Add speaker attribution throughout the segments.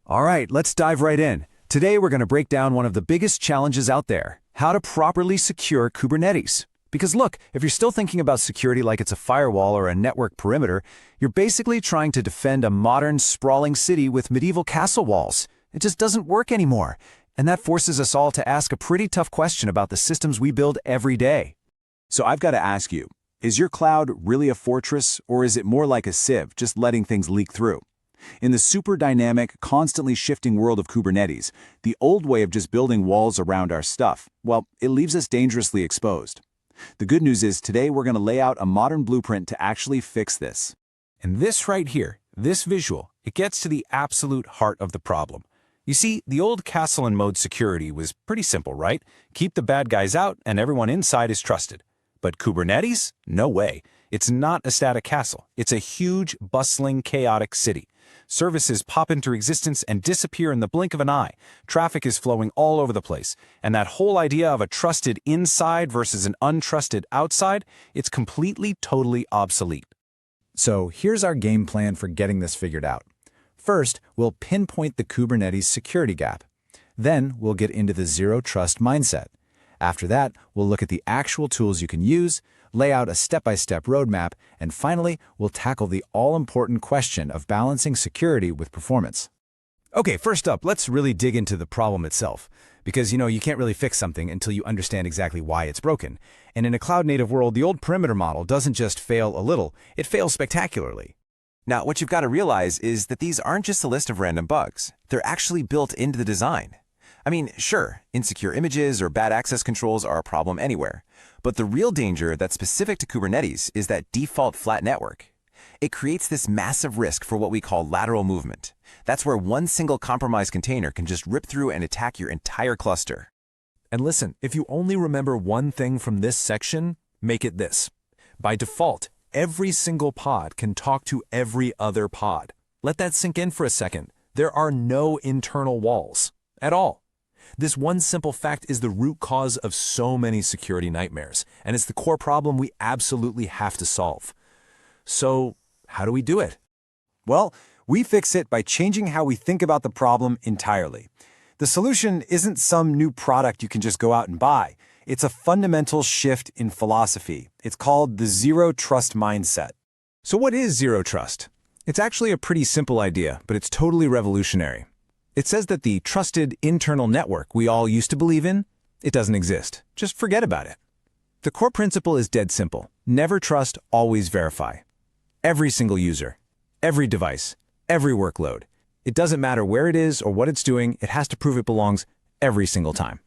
Speaker 1: All right, let's dive right in. Today we're going to break down one of the biggest challenges out there, how to properly secure Kubernetes. Because look, if you're still thinking about security like it's a firewall or a network perimeter, you're basically trying to defend a modern, sprawling city with medieval castle walls. It just doesn't work anymore. And that forces us all to ask a pretty tough question about the systems we build every day.
Speaker 2: So I've got to ask you, is your cloud really a fortress, or is it more like a sieve, just letting things leak through? In the super dynamic, constantly shifting world of Kubernetes, the old way of just building walls around our stuff, well, it leaves us dangerously exposed. The good news is today we're going to lay out a modern blueprint to actually fix this.
Speaker 3: And this right here, this visual, it gets to the absolute heart of the problem. You see, the old castle and mode security was pretty simple, right? Keep the bad guys out and everyone inside is trusted. But Kubernetes? No way. It's not a static castle. It's a huge, bustling, chaotic city. Services pop into existence and disappear in the blink of an eye. Traffic is flowing all over the place. And that whole idea of a trusted inside versus an untrusted outside, it's completely, totally obsolete.
Speaker 1: So here's our game plan for getting this figured out. First, we'll pinpoint the Kubernetes security gap. Then we'll get into the zero trust mindset. After that, we'll look at the actual tools you can use, lay out a step-by-step roadmap, and finally, we'll tackle the all-important question of balancing security with performance. Okay, first up, let's really dig into the problem itself. Because, you can't really fix something until you understand exactly why it's broken. And in a cloud-native world, the old perimeter model doesn't just fail a little, it fails spectacularly.
Speaker 4: Now, what you've got to realize is that these aren't just a list of random bugs. They're actually built into the design. I mean, sure, insecure images or bad access controls are a problem anywhere. But the real danger that's specific to Kubernetes is that default flat network. It creates this massive risk for what we call lateral movement. That's where one single compromised container can just rip through and attack your entire cluster.
Speaker 3: And listen, if you only remember one thing from this section, make it this. By default, every single pod can talk to every other pod. Let that sink in for a second. There are no internal walls at all. This one simple fact is the root cause of so many security nightmares, and it's the core problem we absolutely have to solve. So, how do we do it?
Speaker 2: Well, we fix it by changing how we think about the problem entirely. The solution isn't some new product you can just go out and buy. It's a fundamental shift in philosophy. It's called the zero trust mindset.
Speaker 1: So what is zero trust? It's actually a pretty simple idea, but it's totally revolutionary. It says that the trusted internal network we all used to believe in, it doesn't exist. Just forget about it. The core principle is dead simple. Never trust, always verify. Every single user, every device, every workload. It doesn't matter where it is or what it's doing, it has to prove it belongs every single time.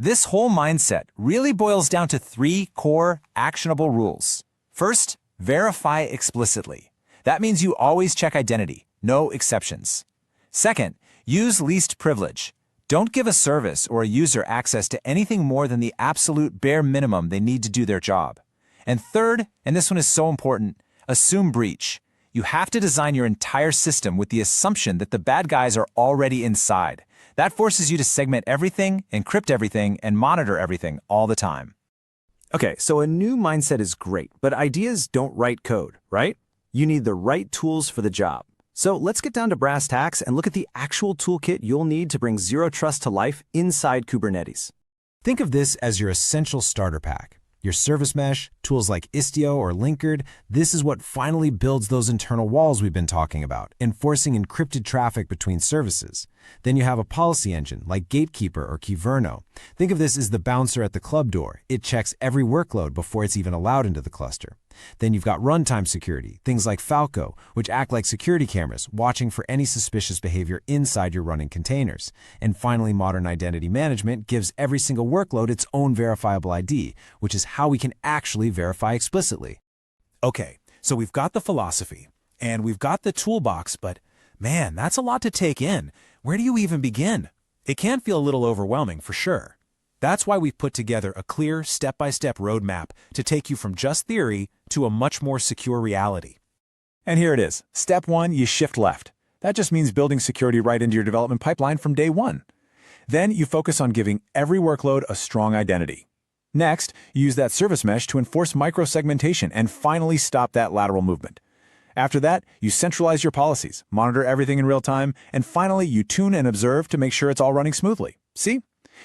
Speaker 4: This whole mindset really boils down to 3 core actionable rules. First, verify explicitly. That means you always check identity, no exceptions. Second, use least privilege. Don't give a service or a user access to anything more than the absolute bare minimum they need to do their job. And third, and this one is so important, assume breach. You have to design your entire system with the assumption that the bad guys are already inside. That forces you to segment everything, encrypt everything, and monitor everything all the time.
Speaker 1: Okay, so a new mindset is great, but ideas don't write code, right? You need the right tools for the job. So let's get down to brass tacks and look at the actual toolkit you'll need to bring zero trust to life inside Kubernetes. Think of this as your essential starter pack. Your service mesh, tools like Istio or Linkerd, this is what finally builds those internal walls we've been talking about, enforcing encrypted traffic between services. Then you have a policy engine like Gatekeeper or Kyverno. Think of this as the bouncer at the club door. It checks every workload before it's even allowed into the cluster. Then you've got runtime security, things like Falco, which act like security cameras, watching for any suspicious behavior inside your running containers. And finally, modern identity management gives every single workload its own verifiable ID, which is how we can actually verify explicitly.
Speaker 3: Okay, so we've got the philosophy, and we've got the toolbox, but man, that's a lot to take in. Where do you even begin? It can feel a little overwhelming for sure. That's why we've put together a clear step-by-step roadmap to take you from just theory to a much more secure reality.
Speaker 2: And here it is. Step 1, you shift left. That just means building security right into your development pipeline from day 1. Then you focus on giving every workload a strong identity. Next, you use that service mesh to enforce microsegmentation and finally stop that lateral movement.
Speaker 4: After that, you centralize your policies, monitor everything in real time, and finally you tune and observe to make sure it's all running smoothly. See?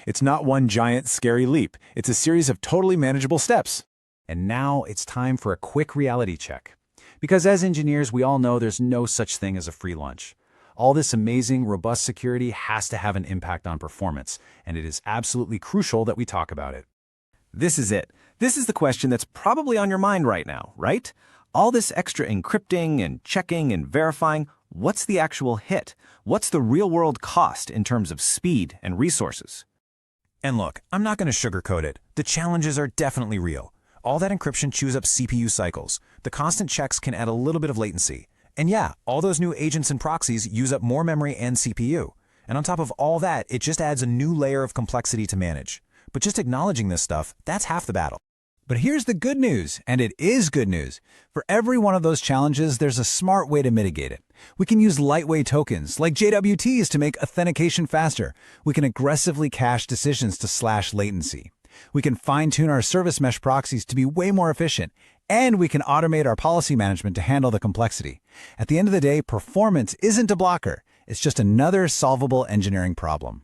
Speaker 4: It's not one giant, scary leap. It's a series of totally manageable steps. And now it's time for a quick reality check. Because as engineers, we all know there's no such thing as a free lunch. All this amazing, robust security has to have an impact on performance, and it is absolutely crucial that we talk about it.
Speaker 1: This is it. This is the question that's probably on your mind right now, right? All this extra encrypting and checking and verifying, what's the actual hit? What's the real-world cost in terms of speed and resources?
Speaker 3: And look, I'm not going to sugarcoat it. The challenges are definitely real. All that encryption chews up CPU cycles. The constant checks can add a little bit of latency. And yeah, all those new agents and proxies use up more memory and CPU. And on top of all that, it just adds a new layer of complexity to manage. But just acknowledging this stuff, that's half the battle.
Speaker 4: But here's the good news, and it is good news. For every one of those challenges, there's a smart way to mitigate it. We can use lightweight tokens, like JWTs, to make authentication faster. We can aggressively cache decisions to slash latency. We can fine-tune our service mesh proxies to be way more efficient. And we can automate our policy management to handle the complexity. At the end of the day, performance isn't a blocker. It's just another solvable engineering problem.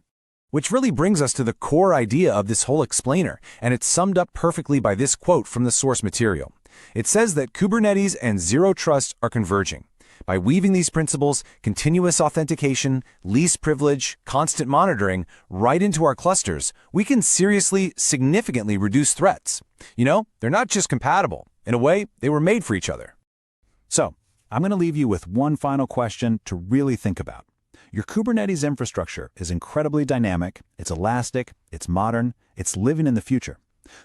Speaker 1: Which really brings us to the core idea of this whole explainer, and it's summed up perfectly by this quote from the source material. It says that Kubernetes and Zero Trust are converging. By weaving these principles, continuous authentication, least privilege, constant monitoring, right into our clusters, we can seriously, significantly reduce threats. You know, they're not just compatible. In a way, they were made for each other.
Speaker 2: So, I'm going to leave you with one final question to really think about. Your Kubernetes infrastructure is incredibly dynamic, it's elastic, it's modern, it's living in the future.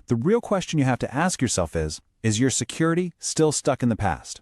Speaker 2: The real question you have to ask yourself is your security still stuck in the past?